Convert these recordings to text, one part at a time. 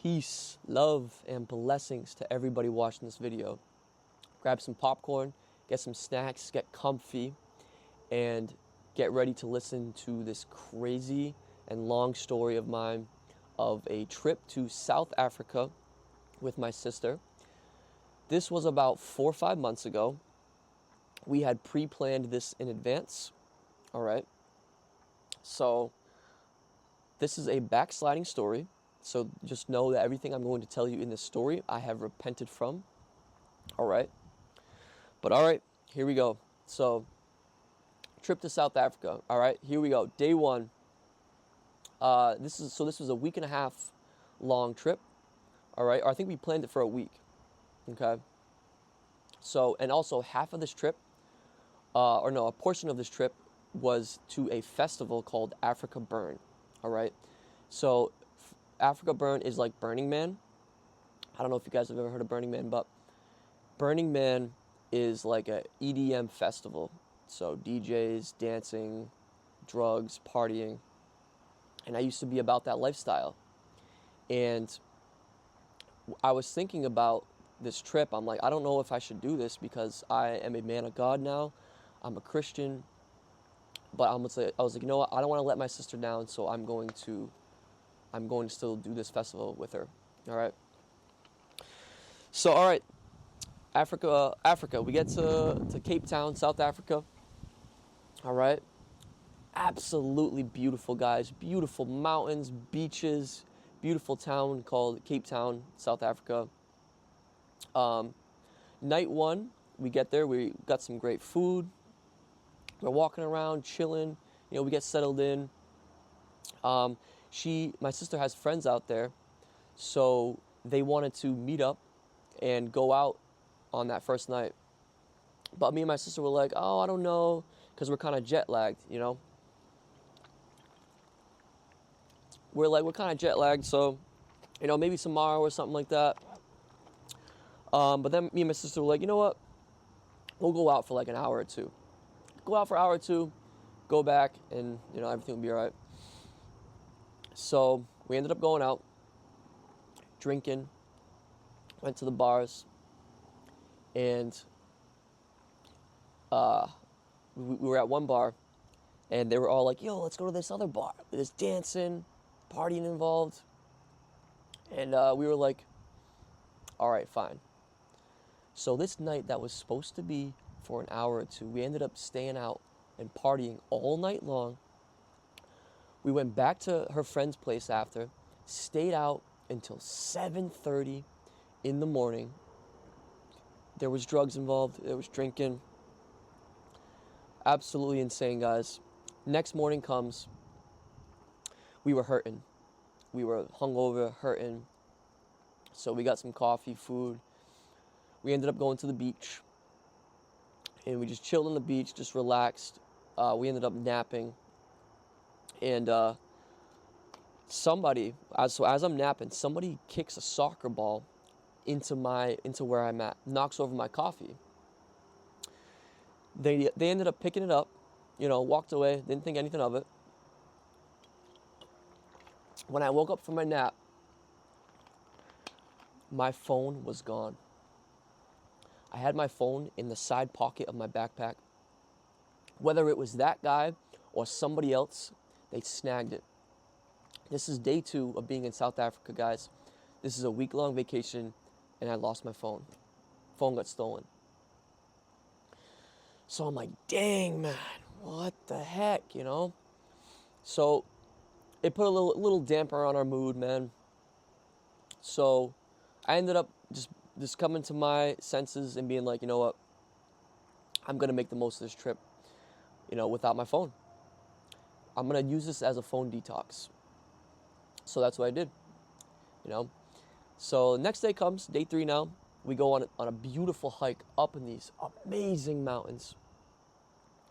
Peace, love, and blessings to everybody watching this video. Grab some popcorn, get some snacks, get comfy, and get ready to listen to this crazy and long story of mine of a trip to South Africa with my sister. This was about 4 or 5 months ago. We had pre-planned this in advance. All right. So this is a backsliding story. So just know that everything I'm going to tell you in this story, I have repented from. All right. But all right, here we go. So trip to South Africa. All right, here we go. Day one. This was a week and a half long trip. All right. Or I think we planned it for a week. Okay. So, and also half of this trip, a portion of this trip was to a festival called Africa Burn. All right. So Africa Burn is like Burning Man. I don't know if you guys have ever heard of Burning Man, but Burning Man is like a EDM festival. So DJs, dancing, drugs, partying. And I used to be about that lifestyle. And I was thinking about this trip. I'm like, I don't know if I should do this because I am a man of God now. I'm a Christian. But I was like, you know what? I don't want to let my sister down, so I'm going to still do this festival with her. All right. So, all right, Africa. We get to Cape Town, South Africa. All right. Absolutely beautiful, guys. Beautiful mountains, beaches, beautiful town called Cape Town, South Africa. Night one, we get there. We got some great food. We're walking around, chilling. You know, we get settled in. My sister has friends out there, so they wanted to meet up and go out on that first night. But me and my sister were like, oh, I don't know, because we're kind of jet lagged, you know. We're kind of jet lagged, so, you know, maybe tomorrow or something like that. But then me and my sister were like, you know what? We'll go out for like an hour or two. Go out for an hour or two, go back, and, you know, everything will be all right. So we ended up going out, drinking, went to the bars, and we were at one bar, and they were all like, yo, let's go to this other bar. There's dancing, partying involved. And we were like, all right, fine. So this night that was supposed to be for an hour or two, we ended up staying out and partying all night long. We went back to her friend's place after, stayed out until 7:30 in the morning. There was drugs involved. There was drinking. Absolutely insane, guys. Next morning comes. We were hurting. We were hungover, hurting. So we got some coffee, food. We ended up going to the beach. And we just chilled on the beach, just relaxed. We ended up napping. And as I'm napping, somebody kicks a soccer ball into where I'm at, knocks over my coffee. They ended up picking it up, you know, walked away, didn't think anything of it. When I woke up from my nap, my phone was gone. I had my phone in the side pocket of my backpack. Whether it was that guy or somebody else, they snagged it. This is day 2 of being in South Africa, guys. This is a week-long vacation, and I lost my phone. Phone got stolen. So I'm like, dang, man, what the heck, you know? So it put a little damper on our mood, man. So I ended up just coming to my senses and being like, you know what? I'm going to make the most of this trip, you know, without my phone. I'm going to use this as a phone detox. So that's what I did, you know. So next day comes, day 3 now. We go on a beautiful hike up in these amazing mountains.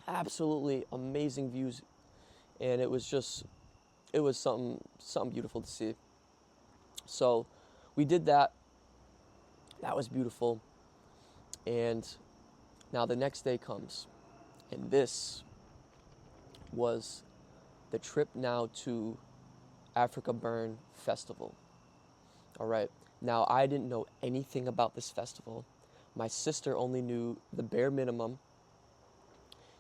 Absolutely amazing views. And it was something beautiful to see. So we did that. That was beautiful. And now the next day comes. And this was the trip now to Africa Burn Festival. All right. Now, I didn't know anything about this festival. My sister only knew the bare minimum.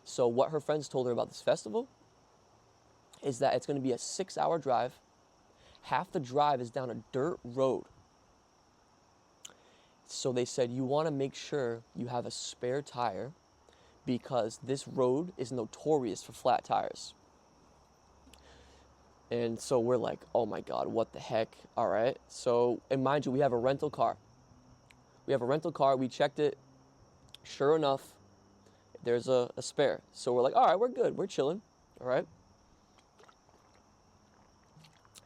So what her friends told her about this festival is that it's going to be a 6-hour drive. Half the drive is down a dirt road. So they said, you want to make sure you have a spare tire because this road is notorious for flat tires. And so we're like, oh my God, what the heck? All right. So, and mind you, we have a rental car. We checked it. Sure enough, there's a spare. So we're like, all right, we're good. We're chilling. All right.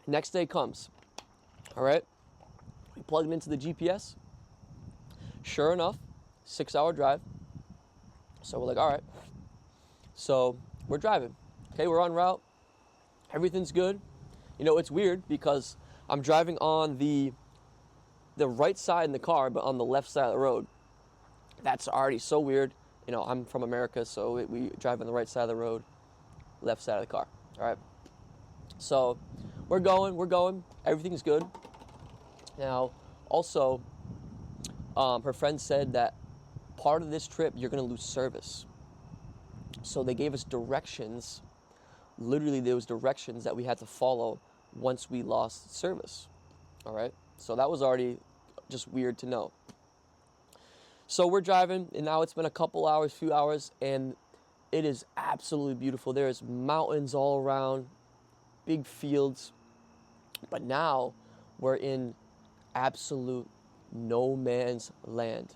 Next day comes. All right. We plug it into the GPS. Sure enough, 6-hour drive. So we're like, all right. So we're driving. Okay, we're en route. Everything's good. You know, it's weird because I'm driving on the right side in the car, but on the left side of the road. That's already so weird. You know, I'm from America, so we drive on the right side of the road, left side of the car. All right. So we're going. Everything's good. Now, also, her friend said that part of this trip, you're going to lose service. So they gave us directions. Literally, there was directions that we had to follow once we lost service. All right. So that was already just weird to know. So we're driving, and now it's been a couple hours, few hours, and it is absolutely beautiful. There's mountains all around, big fields. But now we're in absolute no man's land.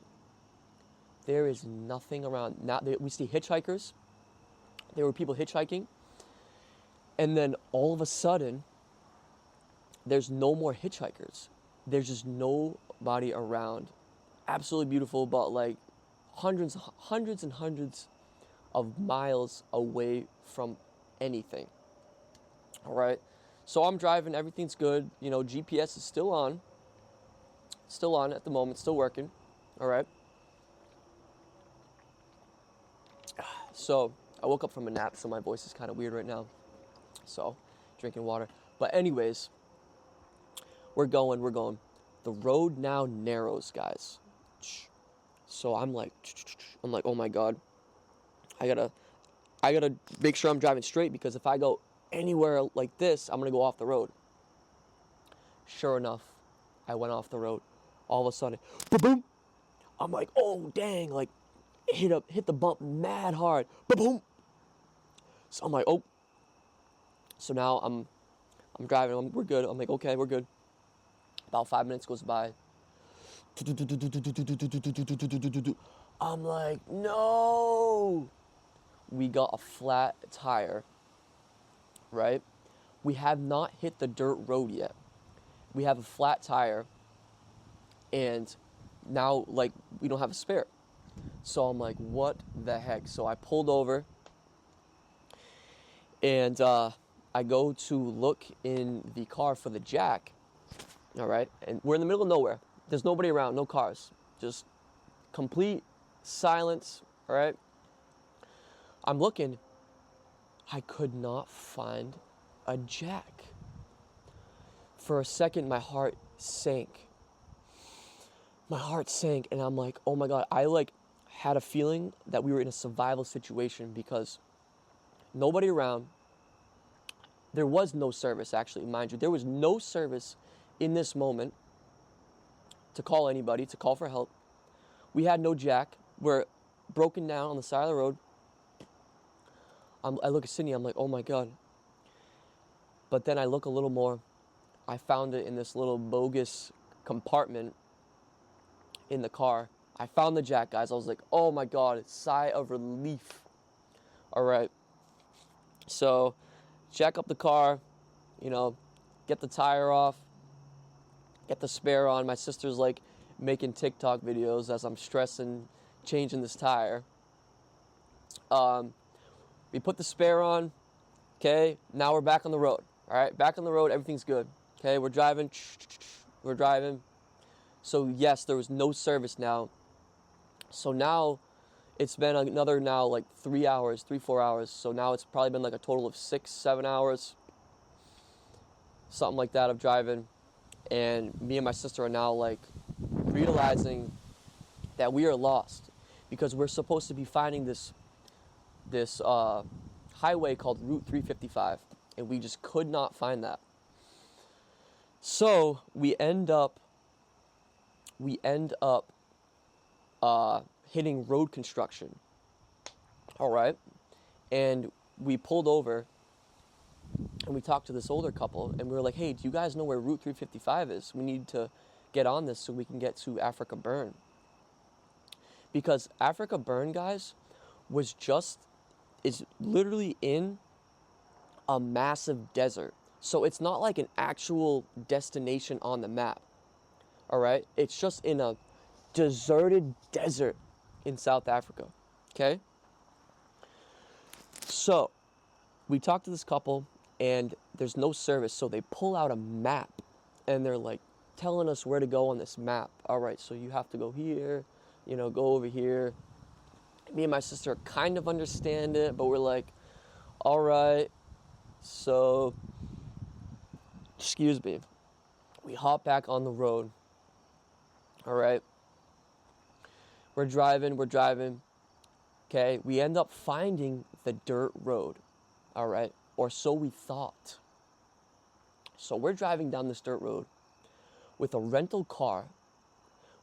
There is nothing around. Now we see hitchhikers. There were people hitchhiking. And then all of a sudden, there's no more hitchhikers. There's just nobody around. Absolutely beautiful, but like hundreds and hundreds of miles away from anything. All right. So I'm driving, everything's good. You know, GPS is still on at the moment, still working. All right. So I woke up from a nap, so my voice is kind of weird right now. So drinking water. But anyways, we're going. The road now narrows, guys. So I'm like, oh my God, I gotta make sure I'm driving straight, because if I go anywhere like this, I'm gonna go off the road. Sure enough, I went off the road. All of a sudden, boom! I'm like, oh dang! Like, hit the bump mad hard. Boom! So I'm like, oh. So now I'm driving. We're good. I'm like, okay, we're good. About 5 minutes goes by. I'm like, no! We got a flat tire, right? We have not hit the dirt road yet. We have a flat tire, and now, like, we don't have a spare. So I'm like, what the heck? So I pulled over, and I go to look in the car for the jack, all right? And we're in the middle of nowhere. There's nobody around, no cars. Just complete silence, all right? I'm looking. I could not find a jack. For a second, my heart sank. And I'm like, oh my God. I had a feeling that we were in a survival situation, because nobody around. There was no service, actually, mind you. There was no service in this moment to call anybody, to call for help. We had no jack. We're broken down on the side of the road. I look at Sydney, I'm like, oh my God. But then I look a little more. I found it in this little bogus compartment in the car. I found the jack, guys. I was like, oh my God, sigh of relief. All right. So, jack up the car, get the tire off, get the spare on. My sister's like making TikTok videos as I'm stressing, changing this tire. We put the spare on. Okay, now we're back on the road. All right, back on the road, everything's good. Okay, we're driving. So yes, there was no service now. So now it's been another 3 hours, 4 hours. So now it's probably been like a total of 6, 7 hours, something like that, of driving. And me and my sister are now like realizing that we are lost because we're supposed to be finding this highway called Route 355, and we just could not find that. So we end up hitting road construction. All right, and we pulled over and we talked to this older couple, and we were like, "Hey, do you guys know where Route 355 is? We need to get on this so we can get to Africa Burn." Because Africa Burn, guys, is literally in a massive desert. So it's not like an actual destination on the map. All right? It's just in a deserted desert in South Africa. Okay? So we talked to this couple, and there's no service, so they pull out a map, and they're like telling us where to go on this map. All right, so you have to go here, go over here. Me and my sister kind of understand it, but we're like, all right, so, excuse me. We hop back on the road. All right. We're driving. Okay. We end up finding the dirt road. All right. Or so we thought. So we're driving down this dirt road with a rental car,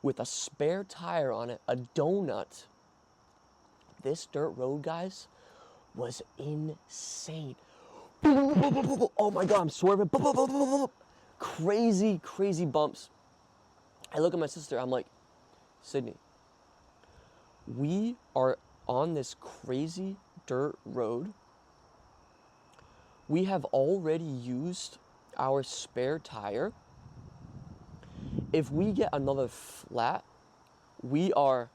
with a spare tire on it, a donut. This dirt road, guys, was insane. Oh my God, I'm swerving. Crazy, crazy bumps. I look at my sister, I'm like, Sydney, we are on this crazy dirt road. We have already used our spare tire. If we get another flat, we are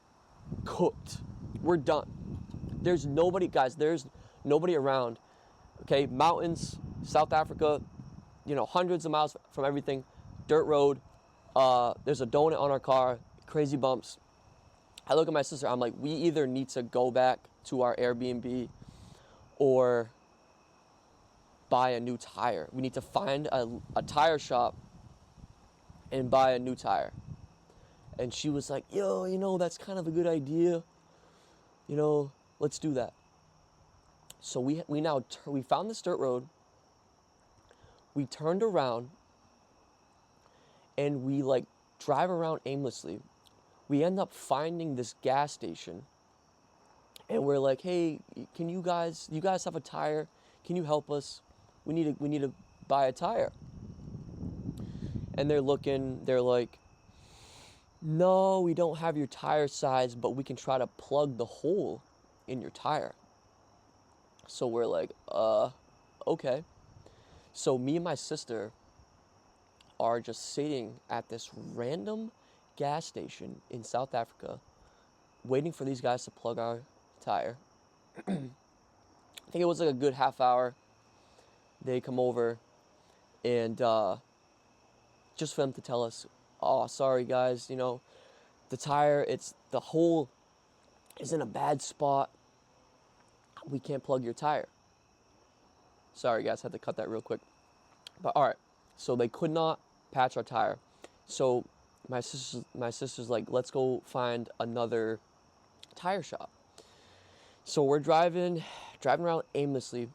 cooked. We're done. There's nobody, guys, there's nobody around. Okay, mountains, South Africa, hundreds of miles from everything, dirt road. There's a donut on our car, crazy bumps. I look at my sister, I'm like, we either need to go back to our Airbnb or buy a new tire. We need to find a tire shop and buy a new tire. And she was like, yo, that's kind of a good idea. Let's do that. So we found this dirt road. We turned around and we drive around aimlessly. We end up finding this gas station, and we're like, hey, can you guys have a tire? Can you help us? We need to buy a tire. And they're like, no, we don't have your tire size, but we can try to plug the hole in your tire. So we're like, okay. So me and my sister are just sitting at this random gas station in South Africa, waiting for these guys to plug our tire. I think it was like a good half hour. They come over, and just for them to tell us, oh, sorry guys, the hole is in a bad spot. We can't plug your tire. Sorry guys, had to cut that real quick. But all right, so they could not patch our tire. So my sister's like, let's go find another tire shop. So we're driving around aimlessly.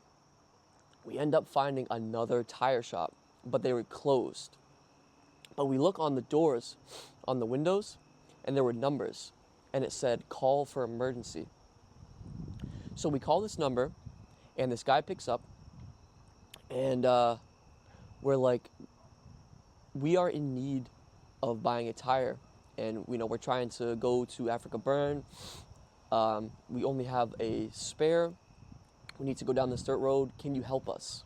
We end up finding another tire shop, but they were closed. But we look on the doors, on the windows, and there were numbers, and it said, call for emergency. So we call this number, and this guy picks up, and we're like, we are in need of buying a tire, and we're trying to go to Africa Burn. We only have a spare. We need to go down this dirt road. Can you help us?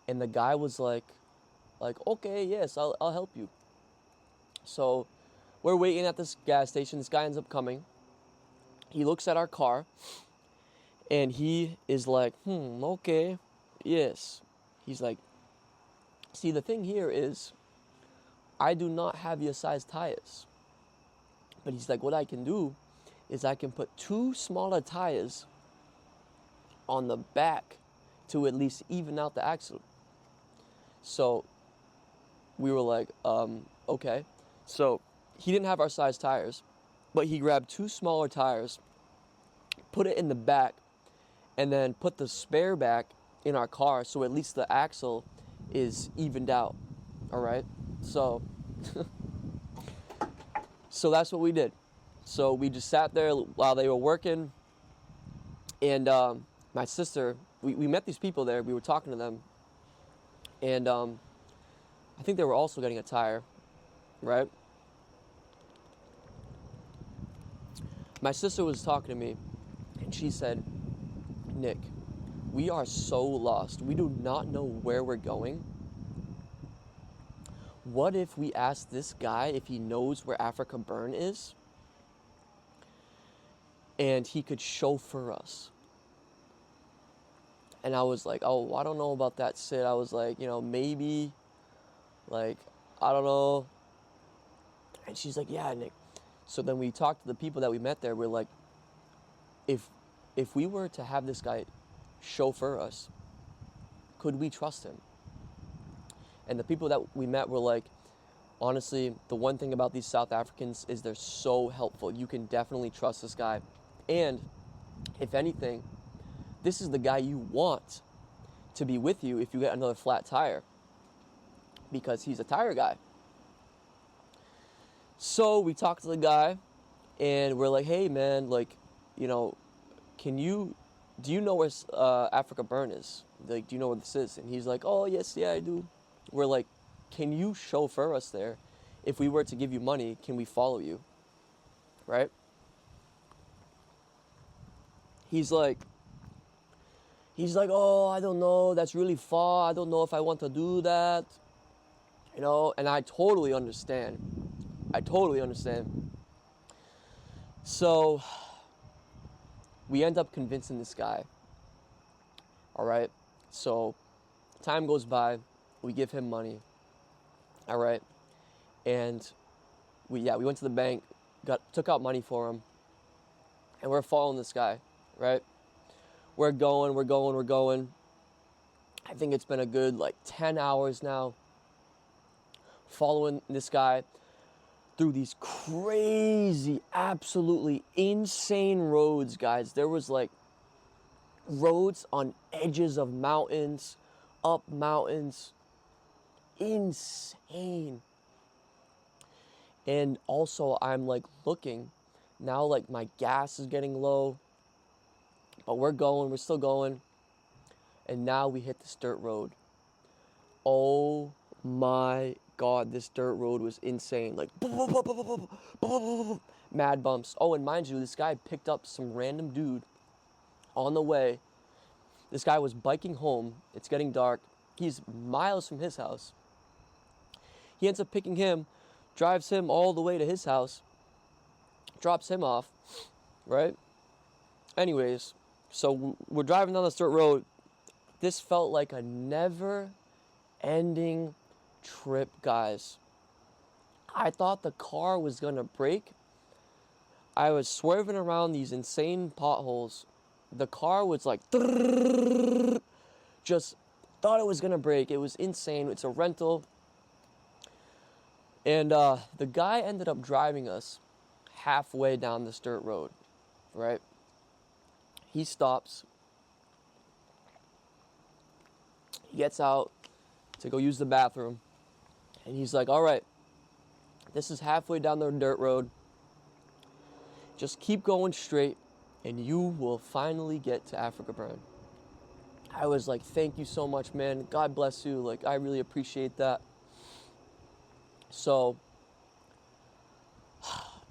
And the guy was like, okay, yes, I'll help you. So we're waiting at this gas station. This guy ends up coming. He looks at our car, and he is like, okay, yes. He's like, see, the thing here is, I do not have your size tires. But he's like, what I can do is I can put 2 smaller tires on the back to at least even out the axle. So we were like, okay. So he didn't have our size tires, but he grabbed 2 smaller tires, put it in the back, and then put the spare back in our car, so at least the axle is evened out. All right. So so that's what we did. So we just sat there while they were working, and my sister, we met these people there. We were talking to them, and I think they were also getting a tire, right? My sister was talking to me, and she said, Nick, we are so lost. We do not know where we're going. What if we ask this guy if he knows where Africa Burn is? And he could chauffeur us. And I was like, oh, I don't know about that, Sid. I was like, maybe, like, I don't know. And she's like, yeah, Nick. So then we talked to the people that we met there. We're like, if we were to have this guy chauffeur us, could we trust him? And the people that we met were like, honestly, the one thing about these South Africans is they're so helpful. You can definitely trust this guy. And if anything, this is the guy you want to be with you if you get another flat tire, because he's a tire guy. So we talked to the guy, and we're like, hey, man, like, do you know where Africa Burn is? Like, do you know where this is? And he's like, oh, yes, yeah, I do. We're like, can you chauffeur us there? If we were to give you money, can we follow you? Right? He's like, oh, I don't know. That's really far. I don't know if I want to do that. And I totally understand. So we end up convincing this guy. All right. So time goes by. We give him money. All right. And we went to the bank, took out money for him. And we're following this guy, right? We're going. I think it's been a good 10 hours now following this guy through these crazy, absolutely insane roads, guys. There was roads on edges of mountains, up mountains. Insane. And also I'm looking now, my gas is getting low, but we're still going. And now we hit this dirt road. Oh my God, this dirt road was insane. Mad bumps. Oh, and mind you, this guy picked up some random dude on the way. This guy was biking home. It's getting dark. He's miles from his house. He ends up picking him, drives him all the way to his house, drops him off, right? Anyways, so we're driving down this dirt road. This felt like a never-ending trip, guys. I thought the car was going to break. I was swerving around these insane potholes. The car was just thought it was going to break. It was insane. It's a rental. And the guy ended up driving us halfway down this dirt road, right? He stops. He gets out to go use the bathroom. And he's like, all right, this is halfway down the dirt road. Just keep going straight, and you will finally get to Africa Burn. I was like, thank you so much, man. God bless you. I really appreciate that. So,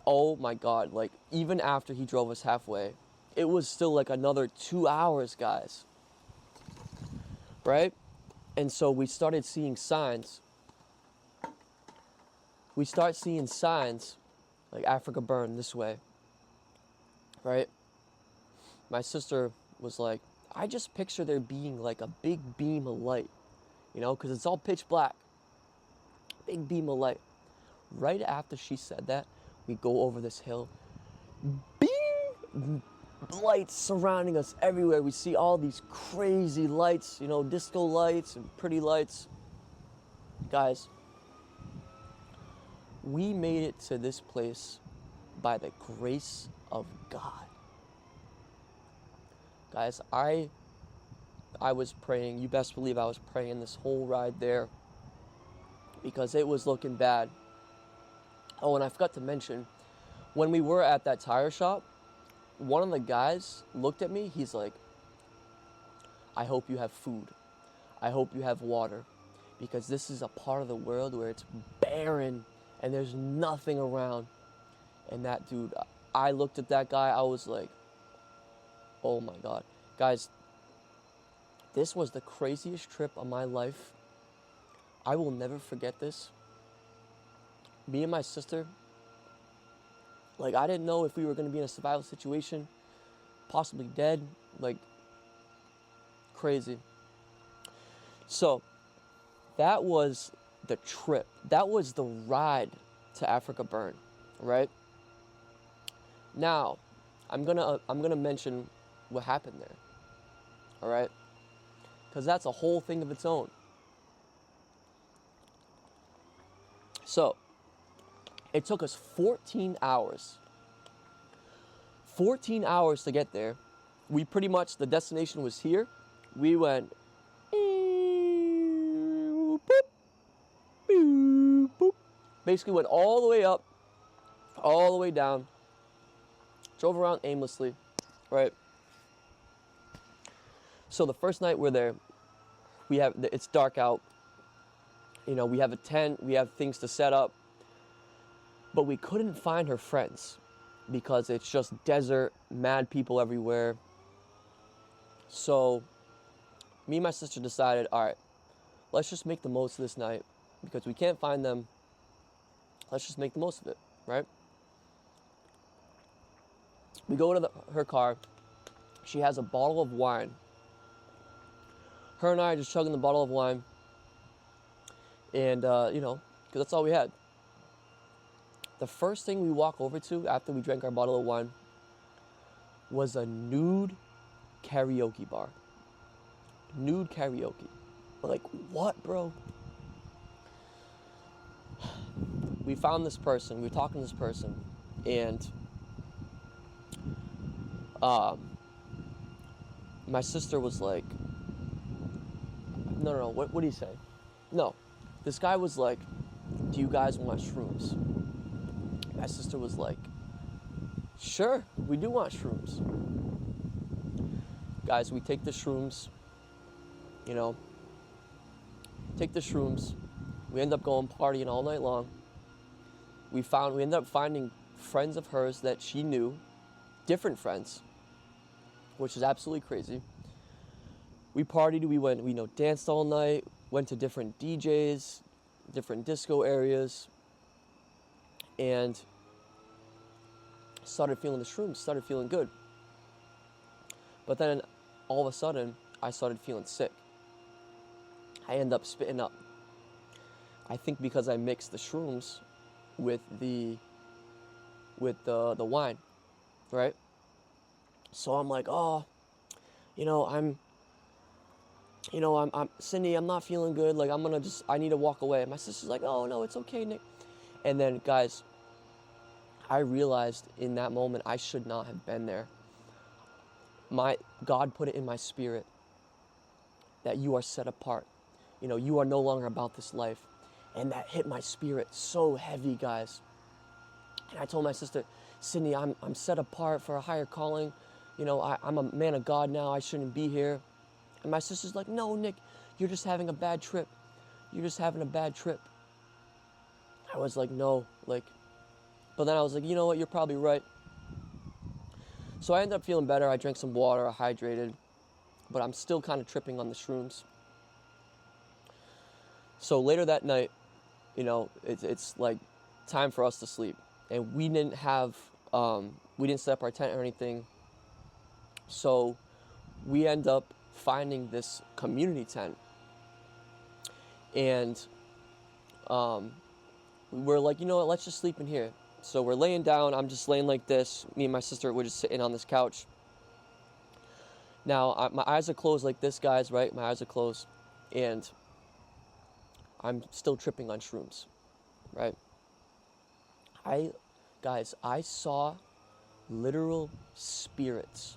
oh my God, even after he drove us halfway, it was still another 2 hours, guys. Right? And so we started seeing signs. We start seeing signs Africa Burn this way. Right? My sister was like, I just picture there being a big beam of light, because it's all pitch black. Big beam of light. Right after she said that, we go over this hill. Bing! Lights surrounding us everywhere. We see all these crazy lights, disco lights and pretty lights. Guys, We made it to this place by the grace of God. Guys, I was praying. You best believe I was praying this whole ride there because it was looking bad. Oh, and I forgot to mention, when we were at that tire shop, one of the guys looked at me. He's like, I hope you have food. I hope you have water, because this is a part of the world where it's barren and there's nothing around. And that dude, I looked at that guy. I was like, oh my God. Guys, this was the craziest trip of my life. I will never forget this. Me and my sister, like, I didn't know if we were going to be in a survival situation, possibly dead, like, crazy. So, that was the trip. That was the ride to Africa Burn, right? Now, I'm gonna mention what happened there, all right? Because that's a whole thing of its own. So, it took us 14 hours. 14 hours to get there. We pretty much, the destination was here. We went, boop, boop, boop. Basically went all the way up, all the way down, drove around aimlessly, right? So the first night we're there, it's dark out. You know, we have a tent, we have things to set up, but we couldn't find her friends because it's just desert, mad people everywhere. So me and my sister decided, all right, let's just make the most of this night because we can't find them. Let's just make the most of it, right? We go to her car. She has a bottle of wine. Her and I are just chugging the bottle of wine. And, you know, because that's all we had. The first thing we walk over to after we drank our bottle of wine was a nude karaoke bar. Nude karaoke. Like, what, bro? We found this person. We were talking to this person. And my sister was like, no, what do you say? No. This guy was like, do you guys want shrooms? My sister was like, sure, we do want shrooms. Guys, we take the shrooms, you know, take the shrooms. We end up going partying all night long. We ended up finding friends of hers that she knew, different friends, which is absolutely crazy. We partied, we danced all night, went to different DJs, different disco areas, and started feeling the shrooms, started feeling good. But then all of a sudden, I started feeling sick. I ended up spitting up. I think because I mixed the shrooms with the wine, right? So I'm like, oh, I'm Cindy, I'm not feeling good. Like, I need to walk away. My sister's like, oh, no, it's okay, Nick. And then, guys, I realized in that moment I should not have been there. God put it in my spirit that you are set apart. You are no longer about this life. And that hit my spirit so heavy, guys. And I told my sister, Cindy, I'm set apart for a higher calling. I'm a man of God now. I shouldn't be here. And my sister's like, no, Nick, you're just having a bad trip. You're just having a bad trip. I was like, no, but then I was like, you know what, you're probably right. So I ended up feeling better. I drank some water, I hydrated, but I'm still kind of tripping on the shrooms. So later that night, it's like time for us to sleep. And we didn't set up our tent or anything. So we end up finding this community tent. And we're like, you know what, let's just sleep in here. So we're laying down. I'm just laying like this. Me and my sister were just sitting on this couch. Now, my eyes are closed like this, guys, right? My eyes are closed. And I'm still tripping on shrooms, right? I saw literal spirits,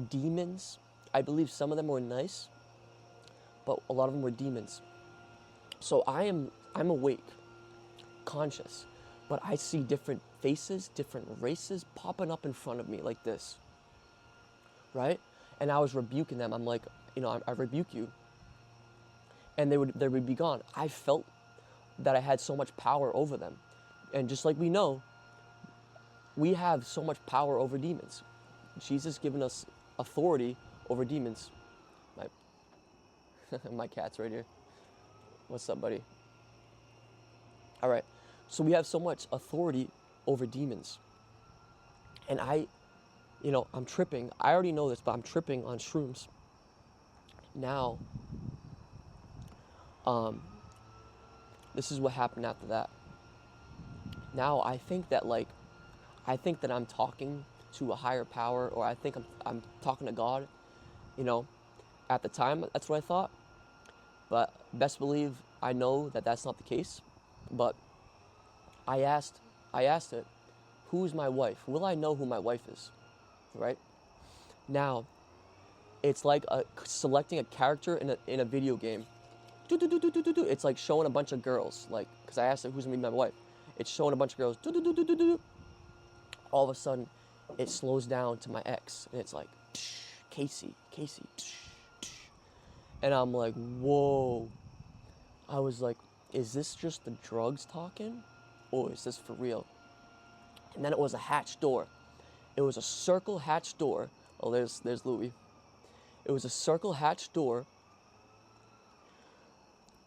demons. I believe some of them were nice, but a lot of them were demons. So I'm awake, conscious, but I see different faces, different races popping up in front of me like this, right? And I was rebuking them. I'm like, I rebuke you, and they would be gone. I felt that I had so much power over them, and just like we know, we have so much power over demons. Jesus given us authority over demons. My my cat's right here. What's up, buddy? All right. So we have so much authority over demons. And I'm tripping. I already know this, but I'm tripping on shrooms. Now, this is what happened after that. Now I think that I'm talking to a higher power, or I think I'm talking to God. At the time, that's what I thought. But best believe I know that that's not the case. But I asked it, who's my wife? Will I know who my wife is? Right? Now, it's like selecting a character in a video game. It's like showing a bunch of girls, because I asked it who's gonna be my wife. It's showing a bunch of girls. All of a sudden, it slows down to my ex, and it's like, Casey. And I'm like, whoa. I was like, is this just the drugs talking, or is this for real? And then it was a hatch door. It was a circle hatch door. Oh, there's Louis. It was a circle hatch door,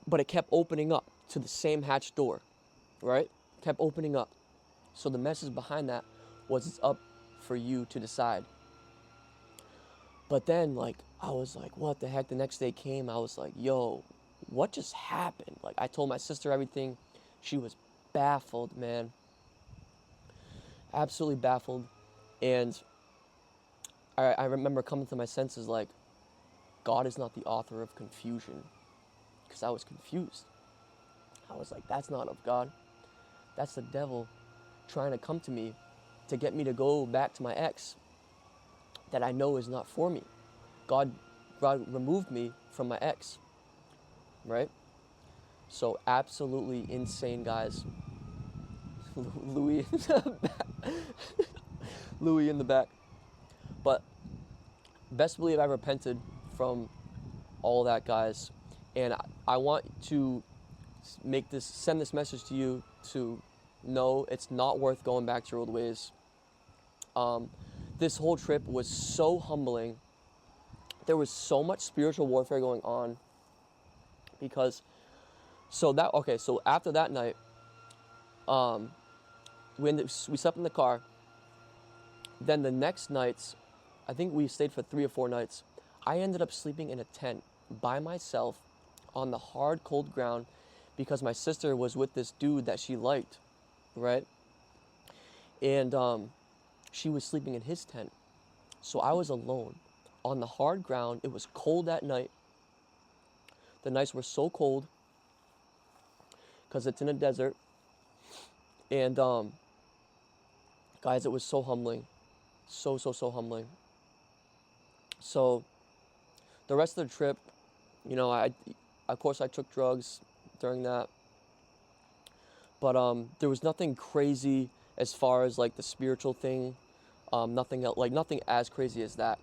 but it kept opening up to the same hatch door, right? Kept opening up. So the message behind that was, it's up for you to decide. But then, I was like, what the heck? The next day came, I was like, yo, what just happened? I told my sister everything. She was baffled, man. Absolutely baffled. And I remember coming to my senses, God is not the author of confusion. Because I was confused. I was like, that's not of God. That's the devil trying to come to me to get me to go back to my ex that I know is not for me. God removed me from my ex, right? So absolutely insane, guys. Louis in the back. Louis in the back. But best believe I repented from all that, guys. And I want to send this message to you to know it's not worth going back to your old ways. This whole trip was so humbling. There was so much spiritual warfare going on because, so after that night, we slept in the car. Then the next nights, I think we stayed for 3 or 4 nights. I ended up sleeping in a tent by myself on the hard, cold ground because my sister was with this dude that she liked, right? And she was sleeping in his tent. So I was alone on the hard ground. It was cold that night. The nights were so cold because it's in a desert. And guys, it was so humbling. So humbling. So the rest of the trip, of course I took drugs during that. But there was nothing crazy as far as the spiritual thing. Nothing as crazy as that.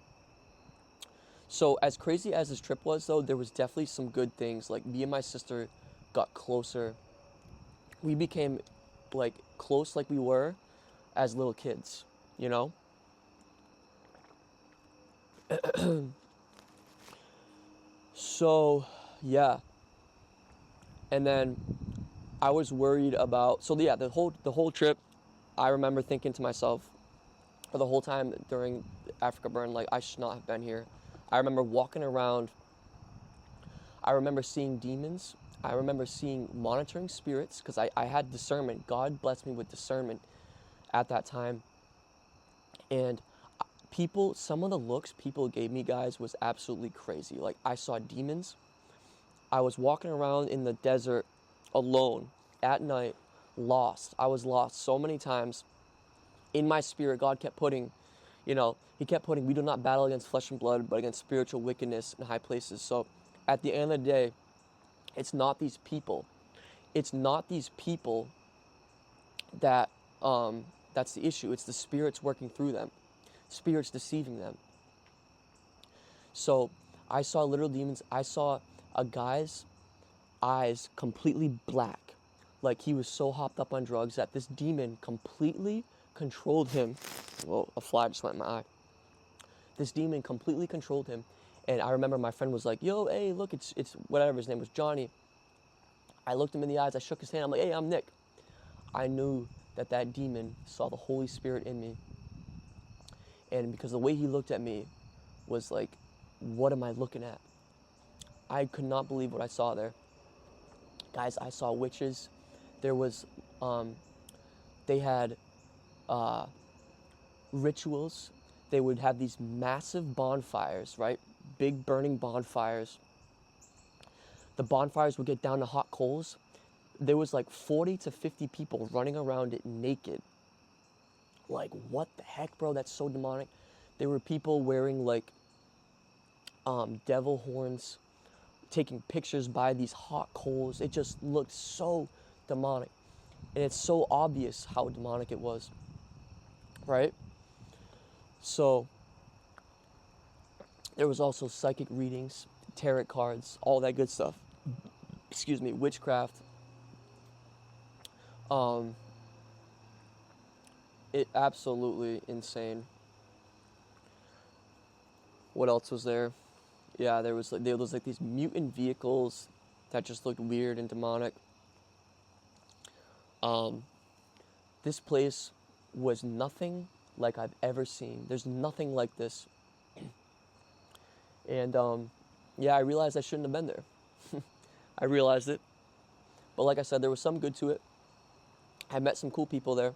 So as crazy as this trip was, though, there was definitely some good things. Me and my sister got closer. We became close like we were as little kids, So, yeah. And then I was worried about, the whole trip, I remember thinking to myself, for the whole time during Africa Burn, I should not have been here. I remember walking around. I remember seeing demons. I remember seeing monitoring spirits because I had discernment. God blessed me with discernment at that time. And some of the looks people gave me, guys, was absolutely crazy. I saw demons. I was walking around in the desert alone at night lost. I was lost so many times. In my spirit, God kept putting, he kept putting, we do not battle against flesh and blood, but against spiritual wickedness in high places. So at the end of the day, it's not these people. It's not these people that that's the issue. It's the spirits working through them, spirits deceiving them. So I saw literal demons. I saw a guy's eyes completely black. Like he was so hopped up on drugs that this demon completely controlled him. Whoa, a fly just went in my eye. This demon completely controlled him. And I remember my friend was like, yo, hey, look, it's whatever, his name was Johnny. I looked him in the eyes, I shook his hand, I'm like, hey, I'm Nick. I knew that demon saw the Holy Spirit in me. And because the way he looked at me was like, what am I looking at? I could not believe what I saw there. Guys, I saw witches. There was, they had rituals. They would have these massive bonfires, right? Big burning bonfires. The bonfires would get down to hot coals. There was like 40 to 50 people running around it naked. Like, what the heck, bro? That's so demonic. There were people wearing like devil horns, taking pictures by these hot coals. It just looked so demonic. And it's so obvious how demonic it was, right? So there was also psychic readings, tarot cards, all that good stuff. Excuse me, witchcraft. It absolutely insane. What else was there? Yeah, there was like these mutant vehicles that just looked weird and demonic. This place was nothing like I've ever seen. There's nothing like this. And yeah, I realized I shouldn't have been there. I realized it. But like I said, there was some good to it. I met some cool people there.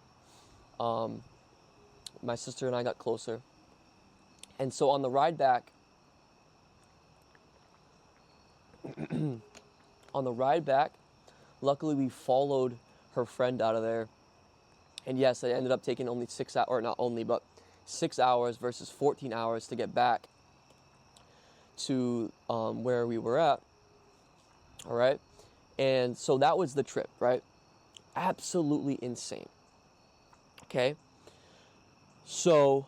My sister and I got closer. And so on the ride back, luckily we followed her friend out of there. And yes, I ended up taking only 6 hours, or not only, but 6 hours versus 14 hours to get back to where we were at. All right. And so that was the trip, right? Absolutely insane. Okay. So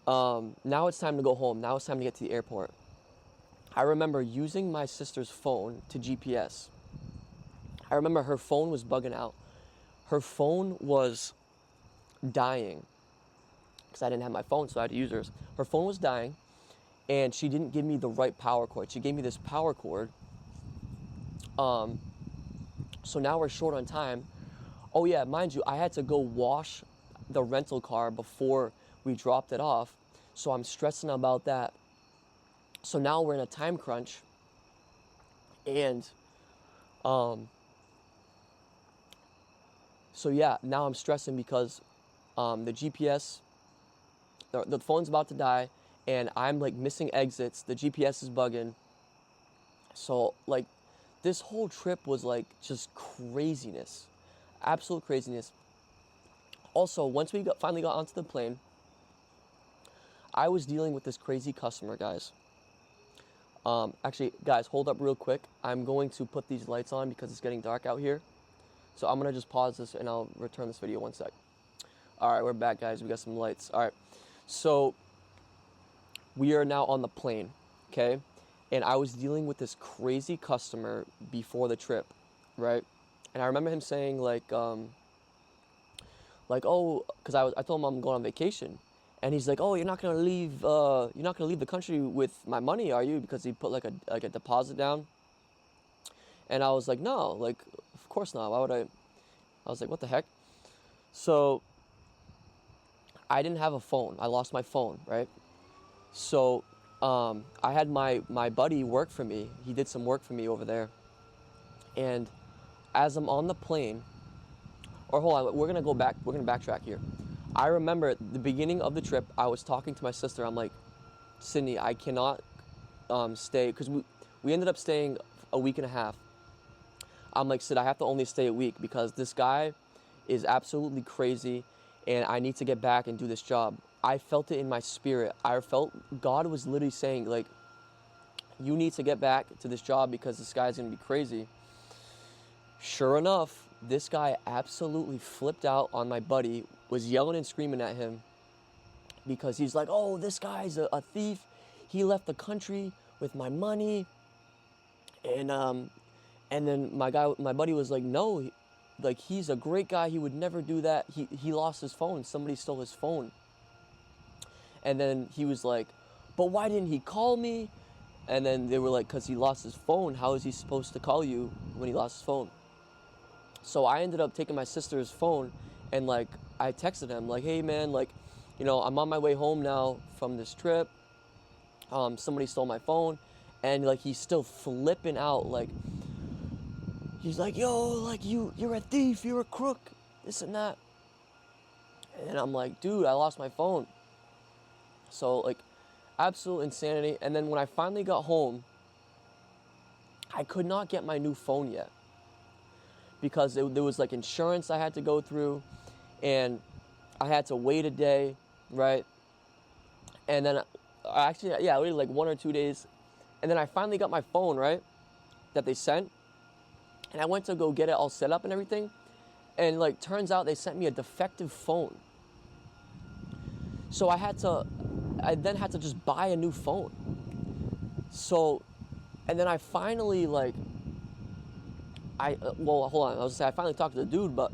now it's time to go home. Now it's time to get to the airport. I remember using my sister's phone to GPS. I remember her phone was bugging out. Her phone was dying because I didn't have my phone, so I had to use hers. Her phone was dying, and she didn't give me the right power cord. She gave me this power cord. So now we're short on time. Oh yeah, mind you, I had to go wash the rental car before we dropped it off. So I'm stressing about that. So now we're in a time crunch. And so yeah, now I'm stressing because the GPS, the phone's about to die, and I'm like missing exits. The GPS is bugging. So like this whole trip was like just craziness, absolute craziness. Also, once we finally got onto the plane, I was dealing with this crazy customer, guys. Actually, guys, hold up real quick. I'm going to put these lights on because it's getting dark out here. So I'm going to just pause this and I'll return this video one sec. All right, we're back, guys. We got some lights. All right. So we are now on the plane, okay? And I was dealing with this crazy customer before the trip, right? And I remember him saying like, oh, because I told him I'm going on vacation. And he's like, oh, you're not gonna leave the country with my money, are you? Because he put like a deposit down. And I was like, no, like, of course not. Why would I? I was like, what the heck? So I didn't have a phone. I lost my phone, right? So I had my buddy work for me. He did some work for me over there. And as I'm on the plane, or hold on, we're gonna backtrack here. I remember at the beginning of the trip, I was talking to my sister. I'm like, Sydney, I cannot stay, because we ended up staying a week and a half. I'm like, Sid, I have to only stay a week because this guy is absolutely crazy and I need to get back and do this job. I felt it in my spirit. I felt God was literally saying, like, you need to get back to this job because this guy's going to be crazy. Sure enough, this guy absolutely flipped out on my buddy, was yelling and screaming at him because he's like, oh, this guy's a thief. He left the country with my money. And then my buddy was like, no, like, he's a great guy. He would never do that. He lost his phone. Somebody stole his phone. And then he was like, but why didn't he call me? And then they were like, because he lost his phone. How is he supposed to call you when he lost his phone? So I ended up taking my sister's phone and, like, I texted him, like, hey, man, like, you know, I'm on my way home now from this trip. Somebody stole my phone. And, like, he's still flipping out, like, he's like, yo, like, you're a thief, you're a crook, this and that. And I'm like, dude, I lost my phone. So, like, absolute insanity. And then when I finally got home, I could not get my new phone yet because there was, like, insurance I had to go through, and I had to wait a day, right? And then I waited like 1 or 2 days, and then I finally got my phone, right, that they sent, and I went to go get it all set up and everything, and, like, turns out they sent me a defective phone. So I then had to just buy a new phone. So, and then I finally, like, well, hold on, I was gonna say I finally talked to the dude, but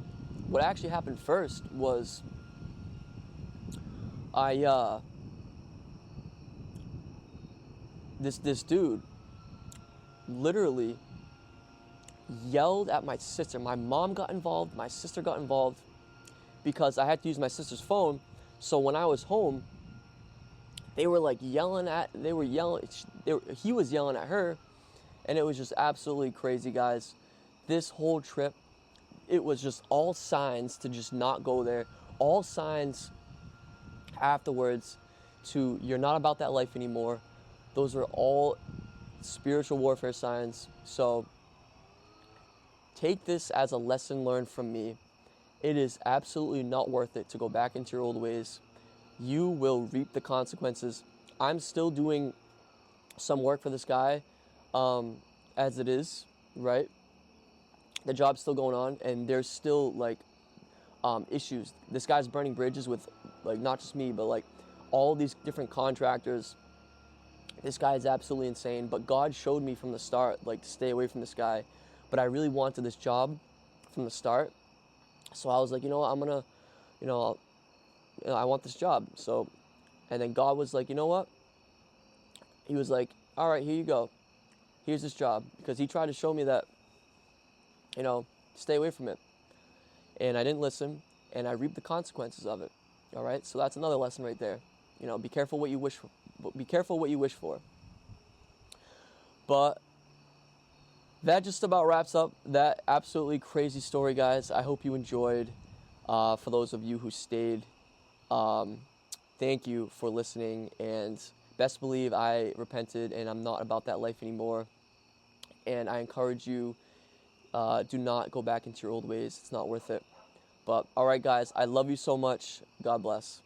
what actually happened first was this dude literally yelled at my sister. My mom got involved, my sister got involved because I had to use my sister's phone. So when I was home, they were like he was yelling at her, and it was just absolutely crazy, guys. This whole trip, it was just all signs to just not go there. All signs afterwards to you're not about that life anymore. Those are all spiritual warfare signs. So take this as a lesson learned from me. It is absolutely not worth it to go back into your old ways. You will reap the consequences. I'm still doing some work for this guy as it is, right? The job's still going on, and there's still, like, issues. This guy's burning bridges with, like, not just me, but, like, all these different contractors. This guy is absolutely insane, but God showed me from the start, like, to stay away from this guy. But I really wanted this job from the start. So I was like, you know what, I'm gonna, I want this job. So, and then God was like, you know what? He was like, all right, here you go. Here's this job. Because he tried to show me that, stay away from it. And I didn't listen, and I reaped the consequences of it. All right? So that's another lesson right there. Be careful what you wish for. Be careful what you wish for. But that just about wraps up that absolutely crazy story, guys. I hope you enjoyed. For those of you who stayed, thank you for listening. And best believe I repented, and I'm not about that life anymore. And I encourage you, do not go back into your old ways. It's not worth it. But all right, guys, I love you so much. God bless.